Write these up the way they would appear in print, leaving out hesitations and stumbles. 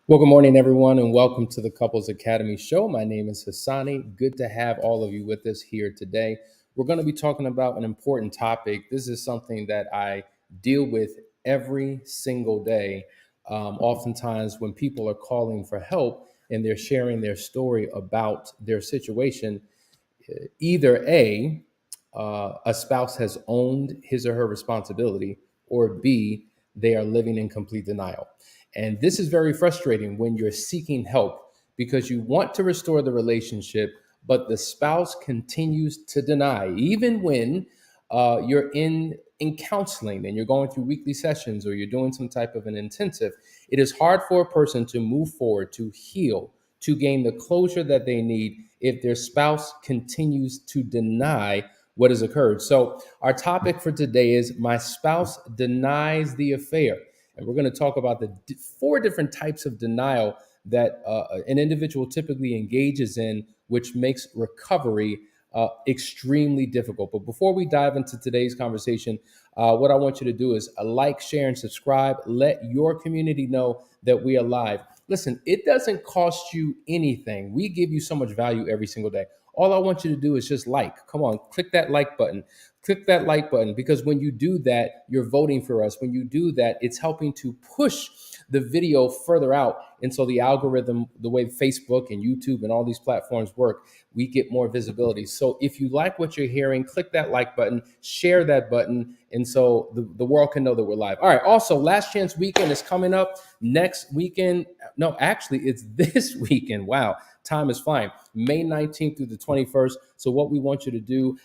Well, good morning, everyone, and welcome to the Couples Academy show. My name is Hassani. Good to have all of you with us here today. We're going to be talking about an important topic. This is something that I deal with every single day. Oftentimes, when people are calling for help and they're sharing their story about their situation, either a spouse has owned his or her responsibility, or B, they are living in complete denial. And this is very frustrating when you're seeking help because you want to restore the relationship, but the spouse continues to deny, even when you're in counseling and you're going through weekly sessions or you're doing some type of an intensive. It is hard for a person to move forward, to heal, to gain the closure that they need if their spouse continues to deny what has occurred. So, our topic for today is My Spouse Denies the Affair. And we're going to talk about the four different types of denial that an individual typically engages in, which makes recovery extremely difficult. But before we dive into today's conversation, what I want you to do is like, share, and subscribe. Let your community know that we are live. Listen, it doesn't cost you anything. We give you so much value every single day. All I want you to do is just like. Come on, click that like button. Click that like button because when you do that, you're voting for us. When you do that, it's helping to push the video further out. And so the algorithm, the way Facebook and YouTube and all these platforms work, we get more visibility. So if you like what you're hearing, click that like button, share that button, and so the world can know that we're live. All right. Also, Last Chance Weekend is coming up next weekend. No, actually, it's this weekend. Wow. Time is flying. May 19th through the 21st. So what we want you to do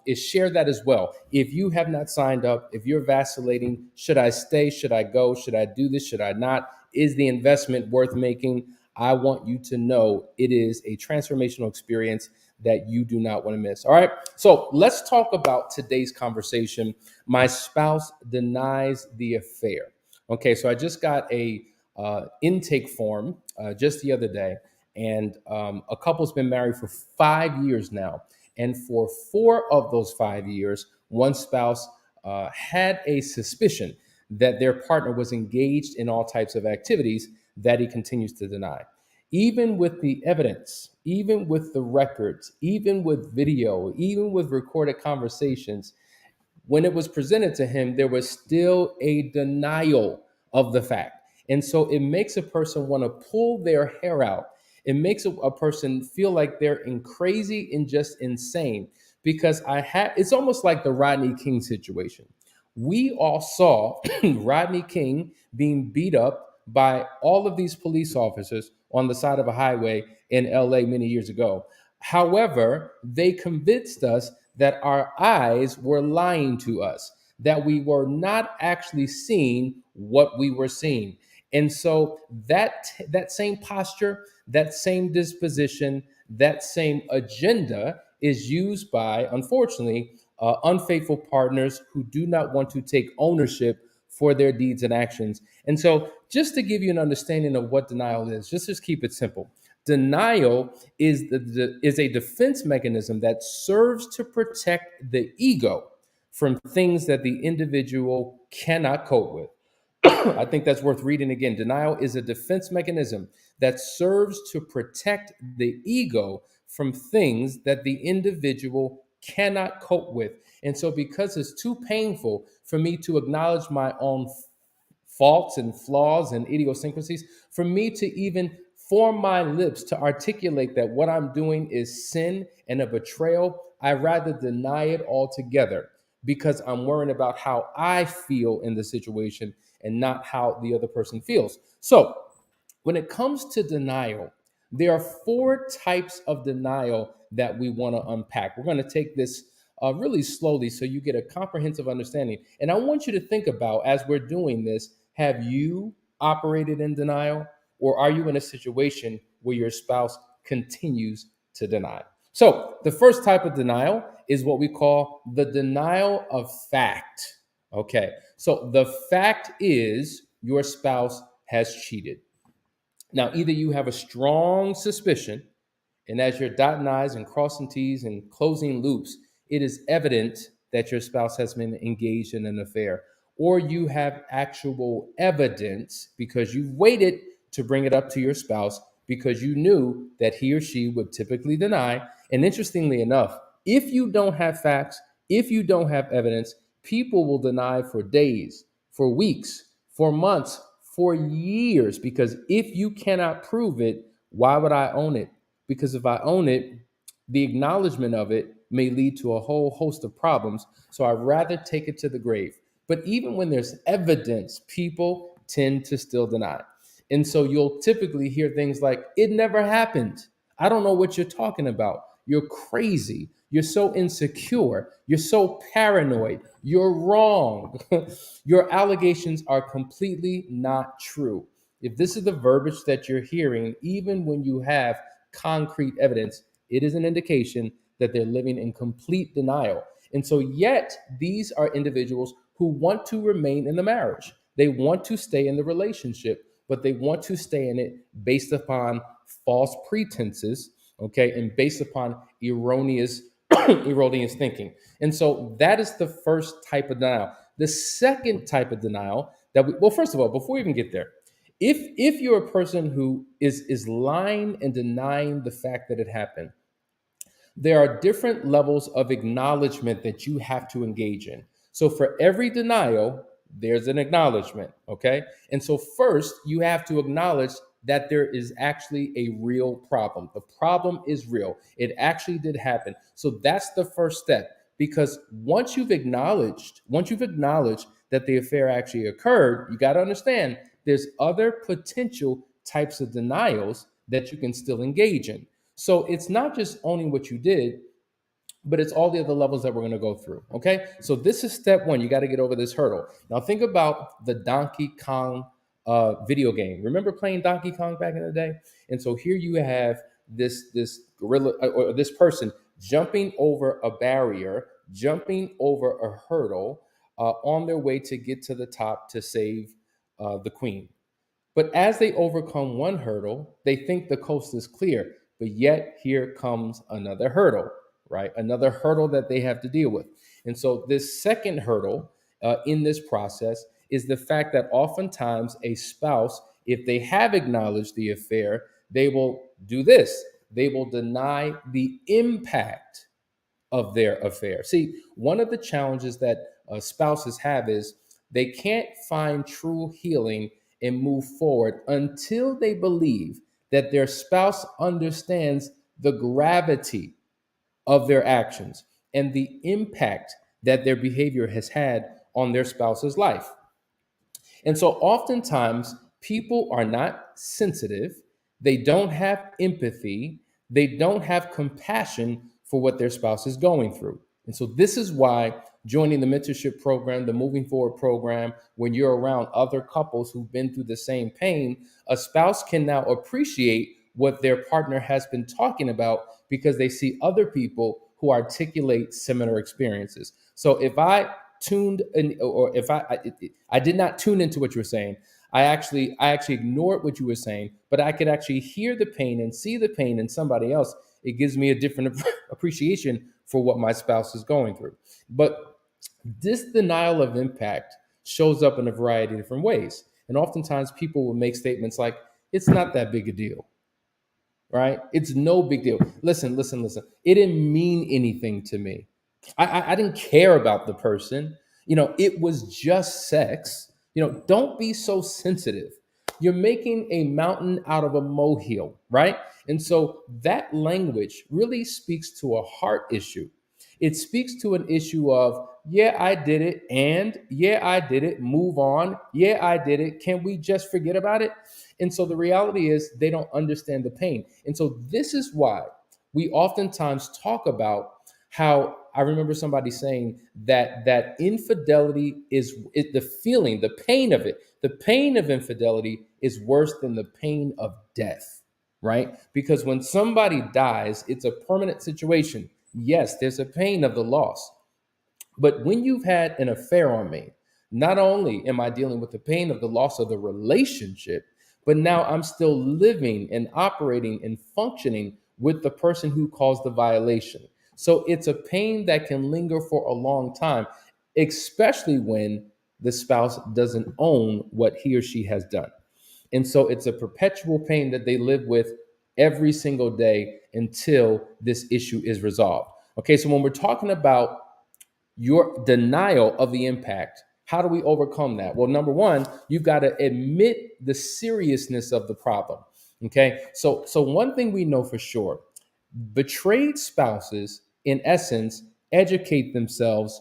is share that as well. If you have not signed up, if you're vacillating, should I stay? Should I go? Should I do this? Should I not? Is the investment worth making? I want you to know it is a transformational experience that you do not want to miss. All right. So let's talk about today's conversation. My spouse denies the affair. Okay. So I just got a intake form just the other day, and a couple's been married for 5 years now. And for 4 of those 5 years, one spouse had a suspicion that their partner was engaged in all types of activities that he continues to deny. Even with the evidence, even with the records, even with video, even with recorded conversations, when it was presented to him, there was still a denial of the fact. And so it makes a person want to pull their hair out. It makes a person feel like they're in crazy and just insane because it's almost like the Rodney King situation. We all saw Rodney King being beat up by all of these police officers on the side of a highway in LA many years ago. However, they convinced us that our eyes were lying to us, that we were not actually seeing what we were seeing. And so that same posture, that same disposition, that same agenda is used by, unfortunately, unfaithful partners who do not want to take ownership for their deeds and actions. And so, just to give you an understanding of what denial is, just keep it simple. Denial is a defense mechanism that serves to protect the ego from things that the individual cannot cope with. I think that's worth reading again. Denial is a defense mechanism that serves to protect the ego from things that the individual cannot cope with. And so, because it's too painful for me to acknowledge my own faults and flaws and idiosyncrasies, for me to even form my lips to articulate that what I'm doing is sin and a betrayal, I rather deny it altogether because I'm worrying about how I feel in the situation and not how the other person feels. So, when it comes to denial, there are four types of denial that we want to unpack. We're going to take this really slowly so you get a comprehensive understanding. And I want you to think about, as we're doing this, have you operated in denial, or are you in a situation where your spouse continues to deny? So, the first type of denial is what we call the denial of fact. Okay, so the fact is your spouse has cheated. Now, either you have a strong suspicion, and as you're dotting I's and crossing T's and closing loops, it is evident that your spouse has been engaged in an affair, or you have actual evidence because you've waited to bring it up to your spouse because you knew that he or she would typically deny. And interestingly enough, if you don't have facts, if you don't have evidence, people will deny for days, for weeks, for months, for years. Because if you cannot prove it, why would I own it? Because if I own it, the acknowledgement of it may lead to a whole host of problems. So I'd rather take it to the grave. But even when there's evidence, people tend to still deny. And so you'll typically hear things like, it never happened. I don't know what you're talking about. You're crazy. You're so insecure. You're so paranoid. You're wrong. Your allegations are completely not true. If this is the verbiage that you're hearing, even when you have concrete evidence, it is an indication that they're living in complete denial. And so, yet, these are individuals who want to remain in the marriage. They want to stay in the relationship, but they want to stay in it based upon false pretenses, okay, and based upon erroneous erroneous thinking. And so that is the first type of denial. The second type of denial well, first of all, before we even get there, if you're a person who is lying and denying the fact that it happened, there are different levels of acknowledgement that you have to engage in. So for every denial, there's an acknowledgement, okay? And so first, you have to acknowledge that there is actually a real problem. The problem is real. It actually did happen. So that's the first step, because once you've acknowledged that the affair actually occurred, you got to understand there's other potential types of denials that you can still engage in. So it's not just owning what you did, but it's all the other levels that we're going to go through. Okay. So this is step one. You got to get over this hurdle. Now think about the Donkey Kong video game. Remember playing Donkey Kong back in the day? And so here you have this gorilla or this person jumping over a barrier, jumping over a hurdle on their way to get to the top to save the queen. But as they overcome one hurdle, they think the coast is clear. But yet, here comes another hurdle, right? Another hurdle that they have to deal with. And so, this second hurdle in this process is the fact that oftentimes a spouse, if they have acknowledged the affair, they will do this: they will deny the impact of their affair. See, one of the challenges that spouses have is they can't find true healing and move forward until they believe that their spouse understands the gravity of their actions and the impact that their behavior has had on their spouse's life. And so oftentimes people are not sensitive, they don't have empathy, they don't have compassion for what their spouse is going through. And so this is why joining the mentorship program, the moving forward program, when you're around other couples who've been through the same pain, a spouse can now appreciate what their partner has been talking about because they see other people who articulate similar experiences. So if I tuned in, or if I did not tune into what you were saying, I actually ignored what you were saying, but I could actually hear the pain and see the pain in somebody else. It gives me a different appreciation for what my spouse is going through. But this denial of impact shows up in a variety of different ways. And oftentimes people will make statements like, it's not that big a deal, right? It's no big deal. Listen. It didn't mean anything to me. I didn't care about the person. It was just sex. Don't be so sensitive. You're making a mountain out of a molehill, right? And so that language really speaks to a heart issue. It speaks to an issue of, yeah, I did it, and yeah, I did it, move on. Yeah, I did it. Can we just forget about it? And so the reality is they don't understand the pain. And so this is why we oftentimes talk about how I remember somebody saying that infidelity is the feeling, the pain of it. The pain of infidelity is worse than the pain of death, right? Because when somebody dies, it's a permanent situation. Yes, there's a pain of the loss. But when you've had an affair on me, not only am I dealing with the pain of the loss of the relationship, but now I'm still living and operating and functioning with the person who caused the violation. So it's a pain that can linger for a long time, especially when the spouse doesn't own what he or she has done. And so it's a perpetual pain that they live with every single day until this issue is resolved. Okay, so when we're talking about your denial of the impact, how do we overcome that? Well, number one, you've got to admit the seriousness of the problem. Okay, so one thing we know for sure: betrayed spouses, in essence, educate themselves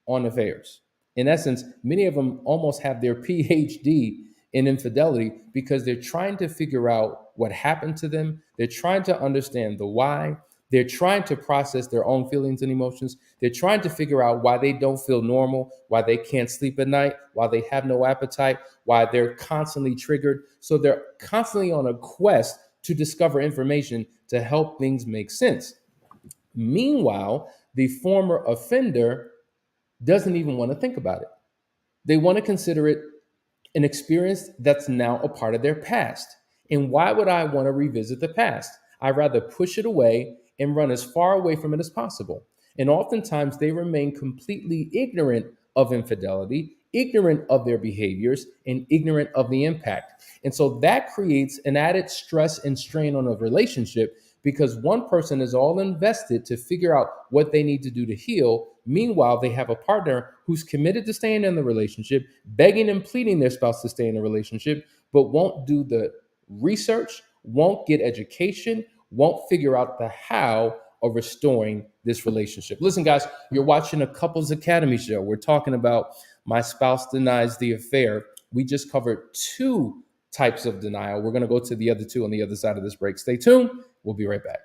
on affairs. In essence, many of them almost have their PhD in infidelity because they're trying to figure out what happened to them. They're trying to understand the why. They're trying to process their own feelings and emotions. They're trying to figure out why they don't feel normal, why they can't sleep at night, why they have no appetite, why they're constantly triggered. So they're constantly on a quest to discover information to help things make sense. Meanwhile, the former offender doesn't even want to think about it. They want to consider it an experience that's now a part of their past. And why would I want to revisit the past? I'd rather push it away and run as far away from it as possible. And oftentimes they remain completely ignorant of infidelity, ignorant of their behaviors, and ignorant of the impact. And so that creates an added stress and strain on a relationship because one person is all invested to figure out what they need to do to heal. Meanwhile, they have a partner who's committed to staying in the relationship, begging and pleading their spouse to stay in the relationship, but won't do the research, won't get education, won't figure out the how of restoring this relationship. Listen, guys, you're watching a Couples Academy show. We're talking about my spouse denies the affair. We just covered two types of denial. We're going to go to the other two on the other side of this break. Stay tuned. We'll be right back.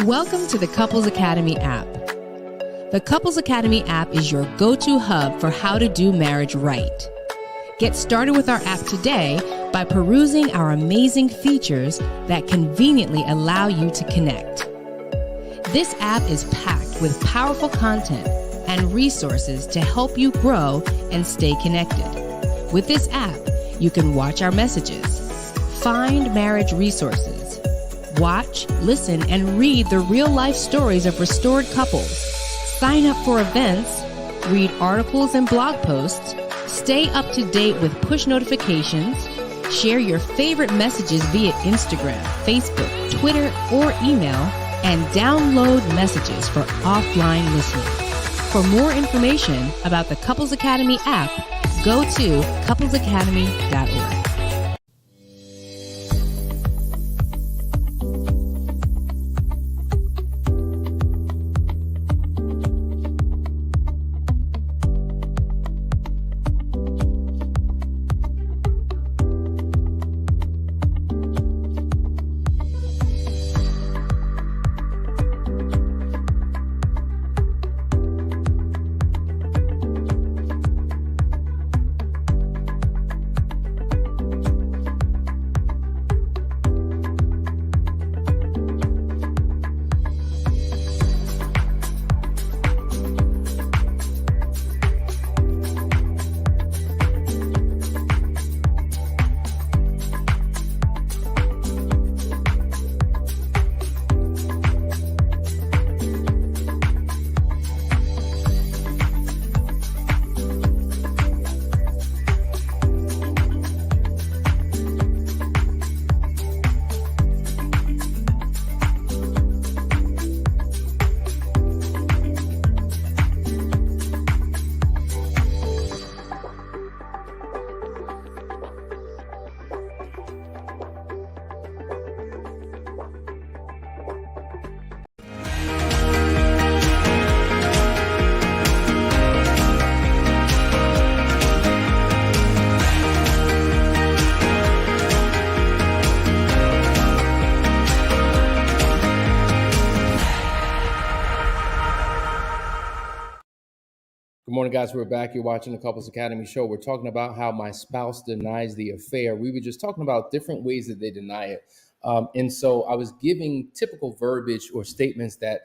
Welcome to the Couples Academy app. The Couples Academy app is your go-to hub for how to do marriage right. Get started with our app today by perusing our amazing features that conveniently allow you to connect. This app is packed with powerful content and resources to help you grow and stay connected. With this app, you can watch our messages, find marriage resources, watch, listen, and read the real-life stories of restored couples, sign up for events, read articles and blog posts, stay up to date with push notifications, share your favorite messages via Instagram, Facebook, Twitter, or email, and download messages for offline listening. For more information about the Couples Academy app, go to couplesacademy.org. Good morning, guys. We're back. You're watching the Couples Academy show. We're talking about how my spouse denies the affair. We were just talking about different ways that they deny it. And so I was giving typical verbiage or statements that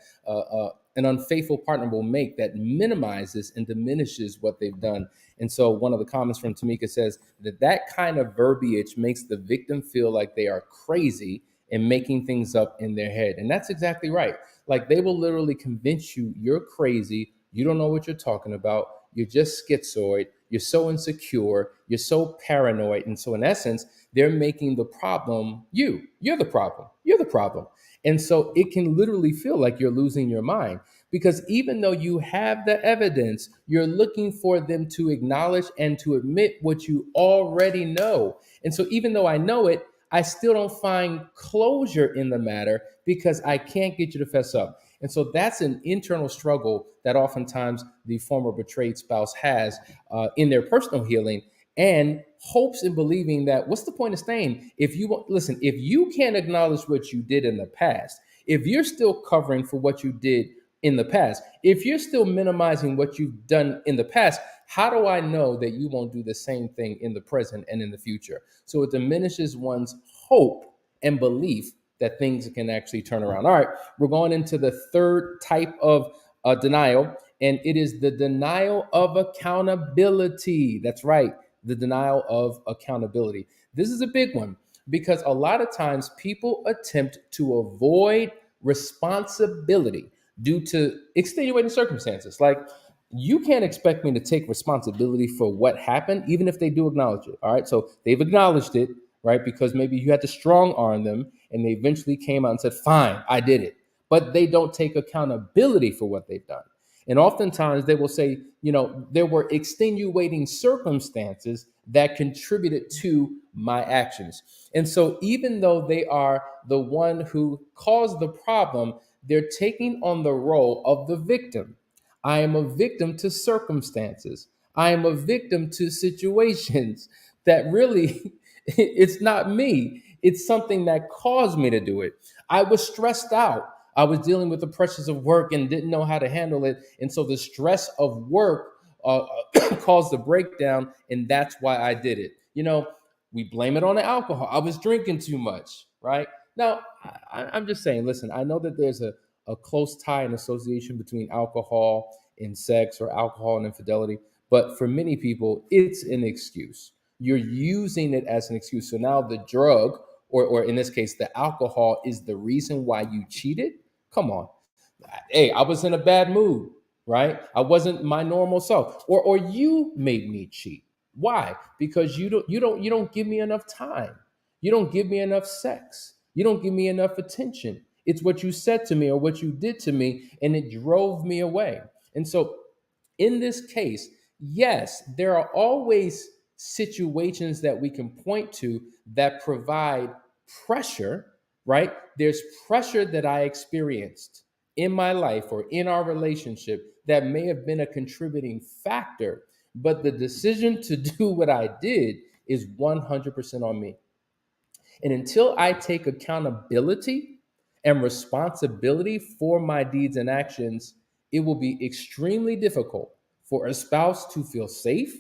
an unfaithful partner will make that minimizes and diminishes what they've done. And so one of the comments from Tamika says that that kind of verbiage makes the victim feel like they are crazy and making things up in their head. And that's exactly right. Like they will literally convince you you're crazy, you don't know what you're talking about, you're just schizoid, you're so insecure, you're so paranoid. And so in essence, they're making the problem you. You're the problem. You're the problem. And so it can literally feel like you're losing your mind because even though you have the evidence, you're looking for them to acknowledge and to admit what you already know. And so even though I know it, I still don't find closure in the matter because I can't get you to fess up. And so that's an internal struggle that oftentimes the former betrayed spouse has in their personal healing and hopes and believing that what's the point of staying if you want, listen, if you can't acknowledge what you did in the past, if you're still covering for what you did in the past, if you're still minimizing what you've done in the past, how do I know that you won't do the same thing in the present and in the future? So it diminishes one's hope and belief that things can actually turn around. All right, we're going into the third type of denial, and it is the denial of accountability. That's right, the denial of accountability. This is a big one because a lot of times people attempt to avoid responsibility due to extenuating circumstances. Like, you can't expect me to take responsibility for what happened, even if they do acknowledge it. All right. So they've acknowledged it, right? Because maybe you had to strong arm them and they eventually came out and said, fine, I did it. But they don't take accountability for what they've done. And oftentimes they will say, there were extenuating circumstances that contributed to my actions. And so even though they are the one who caused the problem, they're taking on the role of the victim. I am a victim to circumstances. I am a victim to situations that really, it's not me. It's something that caused me to do it. I was stressed out. I was dealing with the pressures of work and didn't know how to handle it. And so the stress of work caused the breakdown. And that's why I did it. We blame it on the alcohol. I was drinking too much, right? Now, I'm just saying, listen, I know that there's a close tie and association between alcohol and sex or alcohol and infidelity. But for many people, it's an excuse. You're using it as an excuse. So now the drug, or in this case, the alcohol, is the reason why you cheated. Come on. Hey, I was in a bad mood, right? I wasn't my normal self. Or you made me cheat. Why? Because you don't give me enough time. You don't give me enough sex. You don't give me enough attention. It's what you said to me or what you did to me, and it drove me away. And so in this case, yes, there are always situations that we can point to that provide pressure, right? There's pressure that I experienced in my life or in our relationship that may have been a contributing factor, but the decision to do what I did is 100% on me. And until I take accountability and responsibility for my deeds and actions, it will be extremely difficult for a spouse to feel safe,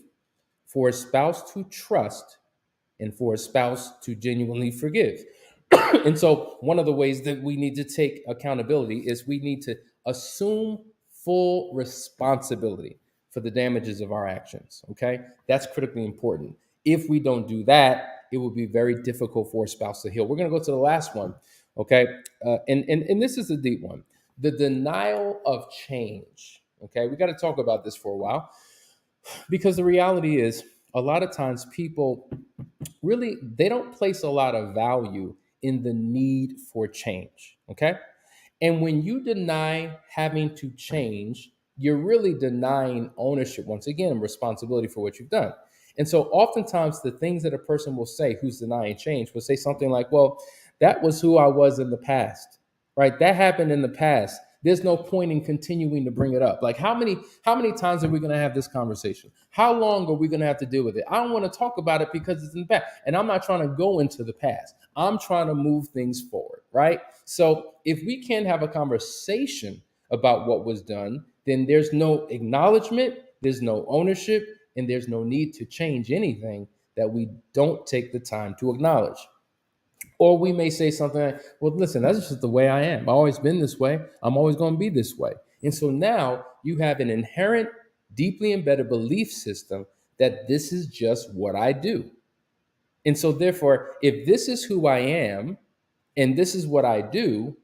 for a spouse to trust, and for a spouse to genuinely forgive. And so, one of the ways that we need to take accountability is we need to assume full responsibility for the damages of our actions. Okay, that's critically important. If we don't do that, it will be very difficult for a spouse to heal. We're going to go to the last one. Okay, and this is a deep one: the denial of change. Okay, we got to talk about this for a while because the reality is, a lot of times people really, they don't place a lot of value in the need for change. Okay, and when you deny having to change, you're really denying ownership, once again, and responsibility for what you've done. And so oftentimes the things that a person will say who's denying change will say something like, well, that was who I was in the past, right? That happened in the past. There's no point in continuing to bring it up. Like, how many times are we going to have this conversation? How long are we going to have to deal with it? I don't want to talk about it because it's in the past. And I'm not trying to go into the past. I'm trying to move things forward, right? So if we can't have a conversation about what was done, then there's no acknowledgement, there's no ownership, and there's no need to change anything that we don't take the time to acknowledge. Or we may say something like, well, listen, that's just the way I am. I've always been this way. I'm always going to be this way. And so now you have an inherent, deeply embedded belief system that this is just what I do. And so, therefore, if this is who I am and this is what I do,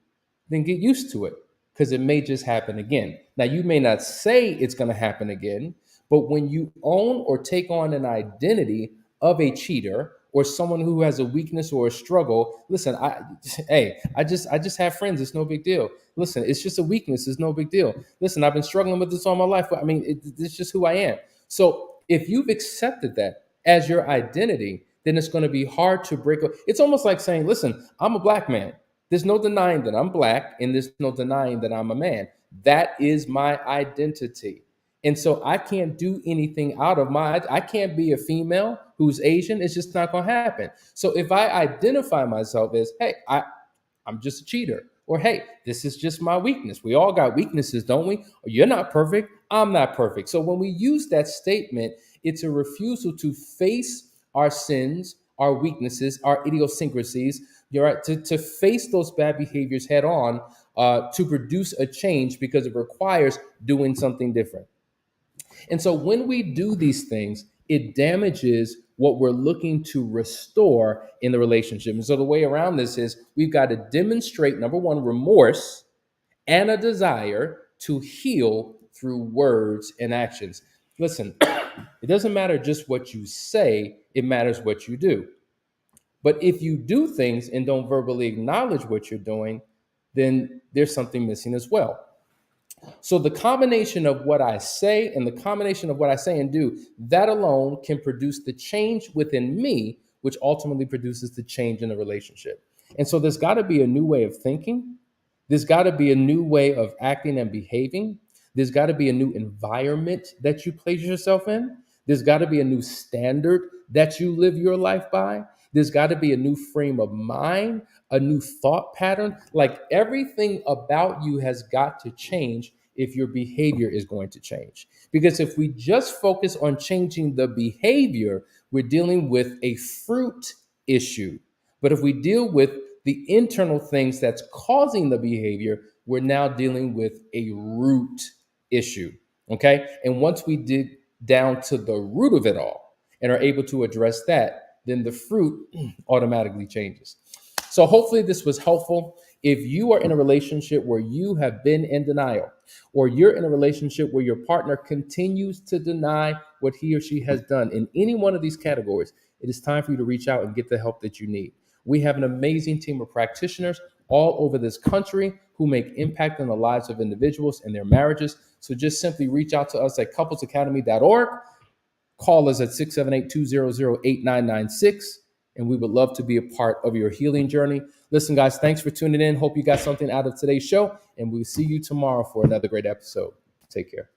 then get used to it because it may just happen again. Now, you may not say it's going to happen again, but when you own or take on an identity of a cheater or someone who has a weakness or a struggle, listen, I just have friends. It's no big deal. Listen, it's just a weakness. It's no big deal. Listen, I've been struggling with this all my life. I mean, it's just who I am. So if you've accepted that as your identity, then it's going to be hard to break. It's almost like saying, listen, I'm a black man. There's no denying that I'm black, and there's no denying that I'm a man. That is my identity. And so I can't do anything out of I can't be a female who's Asian. It's just not going to happen. So if I identify myself as, hey, I'm just a cheater, or hey, this is just my weakness. We all got weaknesses, don't we? You're not perfect. I'm not perfect. So when we use that statement, it's a refusal to face our sins, our weaknesses, our idiosyncrasies. You're right, to face those bad behaviors head on, to produce a change because it requires doing something different. And so when we do these things, it damages what we're looking to restore in the relationship. And so the way around this is we've got to demonstrate, number one, remorse and a desire to heal through words and actions. Listen, it doesn't matter just what you say, it matters what you do. But if you do things and don't verbally acknowledge what you're doing, then there's something missing as well. So the combination of what I say and the combination of what I say and do, that alone can produce the change within me, which ultimately produces the change in the relationship. And so there's got to be a new way of thinking. There's got to be a new way of acting and behaving. There's got to be a new environment that you place yourself in. There's got to be a new standard that you live your life by. There's got to be a new frame of mind, a new thought pattern. Like everything about you has got to change if your behavior is going to change. Because if we just focus on changing the behavior, we're dealing with a fruit issue. But if we deal with the internal things that's causing the behavior, we're now dealing with a root issue. Okay. And once we dig down to the root of it all and are able to address that, then the fruit automatically changes. So hopefully this was helpful. If you are in a relationship where you have been in denial, or you're in a relationship where your partner continues to deny what he or she has done in any one of these categories, it is time for you to reach out and get the help that you need. We have an amazing team of practitioners all over this country who make impact on the lives of individuals and their marriages. So just simply reach out to us at couplesacademy.org. Call us at 678-200-8996, and we would love to be a part of your healing journey. Listen, guys, thanks for tuning in. Hope you got something out of today's show, and we'll see you tomorrow for another great episode. Take care.